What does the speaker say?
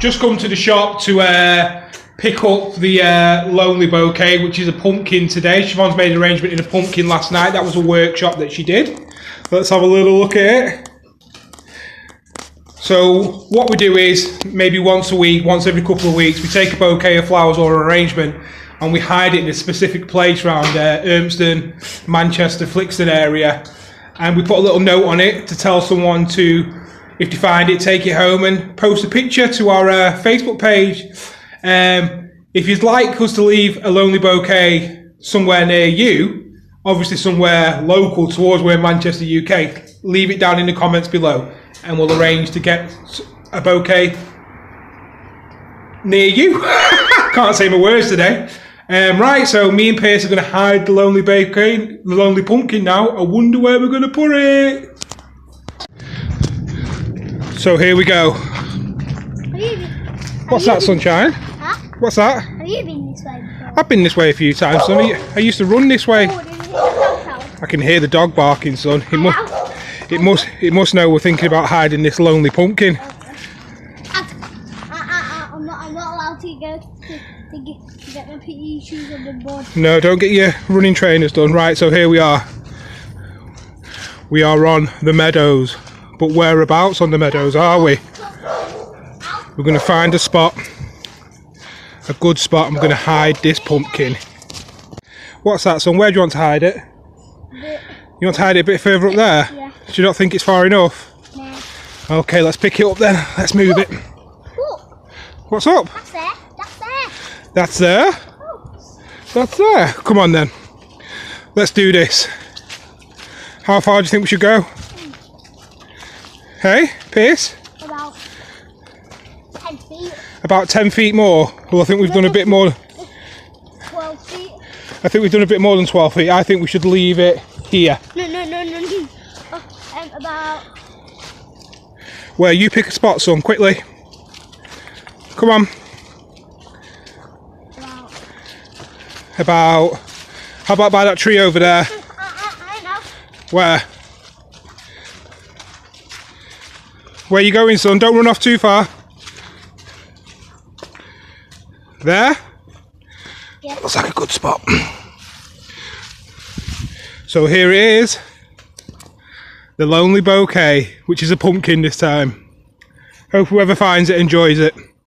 just come to the shop to pick up the Lonely Bouquet, which is a pumpkin today. Siobhan's made an arrangement in a pumpkin last night. That was a workshop that she did. Let's have a little look at it. So what we do is, maybe once a week, once every couple of weeks, we take a bouquet of flowers or an arrangement and we hide it in a specific place around Urmston, Manchester, Flixton area. And we put a little note on it to tell someone to, if they find it, take it home and post a picture to our Facebook page. If you'd like us to leave a Lonely Bouquet somewhere near you, obviously somewhere local towards where Manchester, UK, leave it down in the comments below and we'll arrange to get a bouquet near you. Can't say my words today. Right, so me and Pierce are going to hide the Lonely Bouquet, the Lonely Pumpkin now. I wonder where we're going to put it. So here we go. What's that, Sunshine? Huh? What's that? Have you been this way before? I've been this way a few times, son. I used to run this way. I can hear the dog barking, son. It must know we're thinking about hiding this Lonely Pumpkin. I'm not allowed to go to get my PE shoes on the board. No, don't get your running trainers done. Right, so here we are. We are on the meadows. But whereabouts on the meadows are we? We're going to find a spot. A good spot. I'm going to hide this pumpkin. What's that, son? Where do you want to hide it? You want to hide it a bit further up there? Yeah. Do you not think it's far enough? No. Okay, let's pick it up then. Let's move it. Look. What's up? That's there. That's there. That's there? Oh. That's there. Come on then. Let's do this. How far do you think we should go? Hey, Pierce? About 10 feet. About 10 feet more. Well, I think we've done a bit more. 12 feet. I think we've done a bit more than 12 feet. I think we should leave it here. No. About... Where? You pick a spot, son, quickly. Come on. About... How about by that tree over there? I know. Where? Where are you going, son? Don't run off too far. There? Yeah. Looks like a good spot. So here it is. The Lonely Bouquet, which is a pumpkin this time. Hope whoever finds it enjoys it.